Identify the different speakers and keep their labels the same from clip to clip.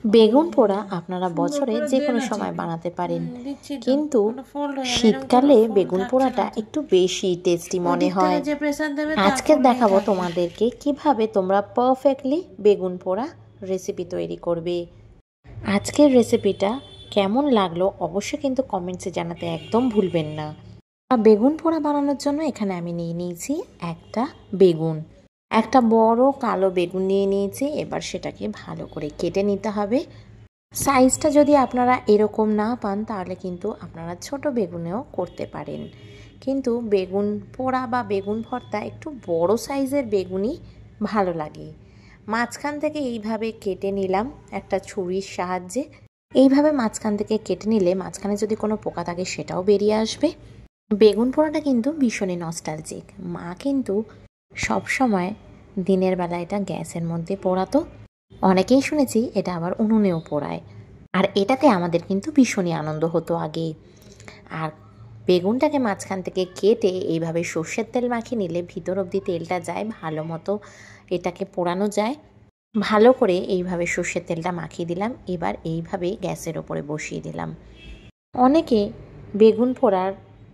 Speaker 1: বেগুন পোড়া আপনারা বছরে যে কোনো সময় বানাতে পারেন, কিন্তু শীতকালে বেগুন পোড়াটা একটু বেশি টেস্টি মনে হয়। আজকে দেখাবো তোমাদেরকে কিভাবে তোমরা পারফেক্টলি বেগুন পোড়া রেসিপি তৈরি করবে। আজকের রেসিপিটা কেমন লাগলো অবশ্যই কিন্তু কমেন্টসে জানাতে একদম ভুলবেন না। বেগুন পোড়া বানানোর জন্য এখানে আমি নিয়ে নিয়েছি একটা বড় কালো বেগুন নিয়ে নিয়েছি। এবার সেটাকে ভালো করে কেটে নিতে হবে। সাইজটা যদি আপনারা এরকম না পান তাহলে কিন্তু আপনারা ছোট বেগুনেও করতে পারেন, কিন্তু বেগুন পোড়া বা বেগুন ভর্তা একটু বড় সাইজের বেগুনই ভালো লাগে। মাঝখান থেকে এইভাবে কেটে নিলাম একটা ছুরির সাহায্যে। এইভাবে মাঝখান থেকে কেটে নিলে মাঝখানে যদি কোনো পোকা থাকে সেটাও বেরিয়ে আসবে। বেগুন পোড়াটা কিন্তু ভীষণই নস্টালজিক। মা কিন্তু সবসময় দিনের বেলা এটা গ্যাসের মধ্যে পোড়াতো, অনেকেই শুনেছি এটা আবার উনুনেও পোড়ায়, আর এটাতে আমাদের কিন্তু ভীষণই আনন্দ হতো আগে। আর বেগুনটাকে মাঝখান থেকে কেটে এইভাবে সর্ষের তেল মাখিয়ে নিলে ভিতর অবধি তেলটা যায়, ভালো মতো এটাকে পোড়ানো যায়। ভালো করে এইভাবে সর্ষের তেলটা মাখিয়ে দিলাম। এবার এইভাবে গ্যাসের ওপরে বসিয়ে দিলাম। অনেকে বেগুন পোড়ার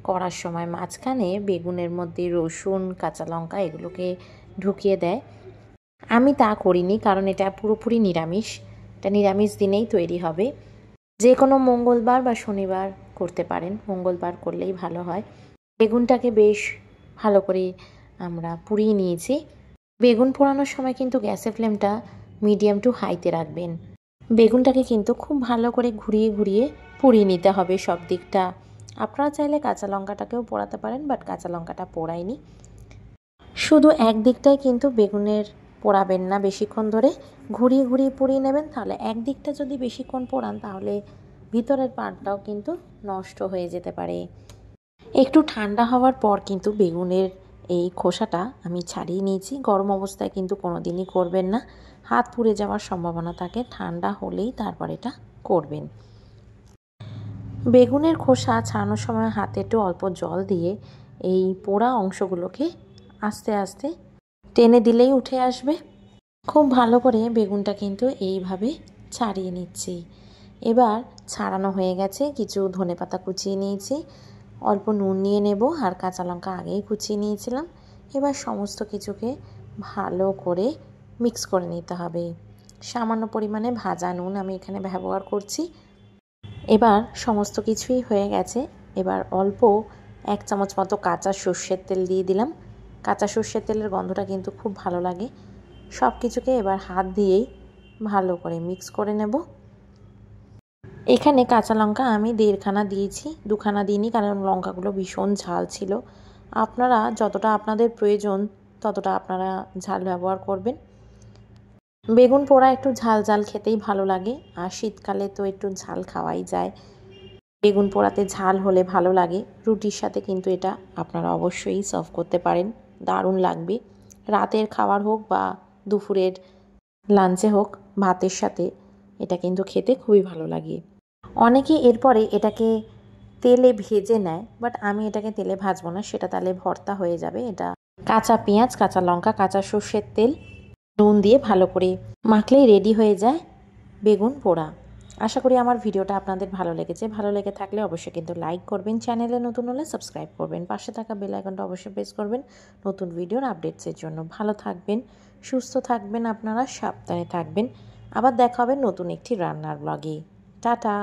Speaker 1: করার সময় মাঝখানে বেগুনের মধ্যে রসুন, কাঁচা লঙ্কা এগুলোকে ঢুকিয়ে দেয়। আমি তা করিনি, কারণ এটা পুরোপুরি নিরামিষ। এটা নিরামিষ দিনেই তৈরি হবে। যে কোনো মঙ্গলবার বা শনিবার করতে পারেন, মঙ্গলবার করলেই ভালো হয়। বেগুনটাকে বেশ ভালো করে আমরা পুড়িয়ে নিয়েছি। বেগুন পোড়ানোর সময় কিন্তু গ্যাসের ফ্লেমটা মিডিয়াম টু হাইতে রাখবেন। বেগুনটাকে কিন্তু খুব ভালো করে ঘুরিয়ে ঘুরিয়ে পুড়িয়ে নিতে হবে সব দিকটা। আপনারা চাইলে কাঁচা লঙ্কাটাকেও পোড়াতে পারেন, বাট কাঁচা লঙ্কাটা পোড়াইনি। শুধু এক দিকটাই কিন্তু বেগুনের পোড়াবেন না বেশিক্ষণ ধরে, ঘুরিয়ে ঘুরিয়ে পুড়িয়ে নেবেন। তাহলে এক দিকটা যদি বেশিক্ষণ পোড়ান তাহলে ভিতরের পার্টটাও কিন্তু নষ্ট হয়ে যেতে পারে। একটু ঠান্ডা হওয়ার পর কিন্তু বেগুনের এই খোসাটা আমি ছাড়িয়ে নিয়েছি। গরম অবস্থায় কিন্তু কোনো দিনই করবেন না, হাত পুড়ে যাওয়ার সম্ভাবনা থাকে। ঠান্ডা হলেই তারপর এটা করবেন। বেগুনের খোসা ছাড়ানোর সময় হাতে একটু অল্প জল দিয়ে এই পোড়া অংশগুলোকে আস্তে আস্তে টেনে দিলেই উঠে আসবে। খুব ভালো করে বেগুনটা কিন্তু এইভাবে ছাড়িয়ে নিচ্ছি। এবার ছাড়ানো হয়ে গেছে, কিছু ধনেপাতা কুচিয়ে নিয়েছি, অল্প নুন নিয়ে নেব, আর কাঁচা লঙ্কা আগেই কুচিয়ে নিয়েছিলাম। এবার সমস্ত কিছুকে ভালো করে মিক্স করে নিতে হবে। সামান্য পরিমাণে ভাজা নুন আমি এখানে ব্যবহার করছি। এবার সমস্ত কিছুই হয়ে গেছে। এবার অল্প 1 চামচ মতো কাঁচা সর্ষের তেল দিয়ে দিলাম। কাঁচা সর্ষের তেলের গন্ধটা কিন্তু খুব ভালো লাগে। সব কিছুকে এবার হাত দিয়েই ভালো করে মিক্স করে নেব। এখানে কাঁচা লঙ্কা আমি 1.5 খানা দিয়েছি, 2 খানা দিইনি, কারণ লঙ্কাগুলো ভীষণ ঝাল ছিল। আপনারা যতটা আপনাদের প্রয়োজন ততটা আপনারা ঝাল ব্যবহার করবেন। বেগুন পোড়া একটু ঝাল ঝাল খেতেই ভালো লাগে, আর শীতকালে তো একটু ঝাল খাওয়াই যায়। বেগুন পোড়াতে ঝাল হলে ভালো লাগে। রুটির সাথে কিন্তু এটা আপনারা অবশ্যই সার্ভ করতে পারেন, দারুণ লাগবে। রাতের খাবার হোক বা দুপুরের লাঞ্চে হোক, ভাতের সাথে এটা কিন্তু খেতে খুবই ভালো লাগে। অনেকে এরপরে এটাকে তেলে ভেজে নেয়, বাট আমি এটাকে তেলে ভাজবো না, সেটা তাহলে ভর্তা হয়ে যাবে। এটা কাঁচা পেঁয়াজ, কাঁচা লঙ্কা, কাঁচা সর্ষের তেল, নুন দিয়ে ভালো করে মাখলেই রেডি হয়ে যায় বেগুন পোড়া। আশা করি আমার ভিডিওটা আপনাদের ভালো লেগেছে। ভালো লেগে থাকলে অবশ্যই কিন্তু লাইক করবেন, চ্যানেলে নতুন হলে সাবস্ক্রাইব করবেন, পাশে থাকা বেল আইকনটা অবশ্যই প্রেস করবেন নতুন ভিডিওর আপডেটসের জন্য। ভালো থাকবেন, সুস্থ থাকবেন, আপনারা সাবধানে থাকবেন। আবার দেখা হবে নতুন একটি রান্নার ব্লগে। টাটা।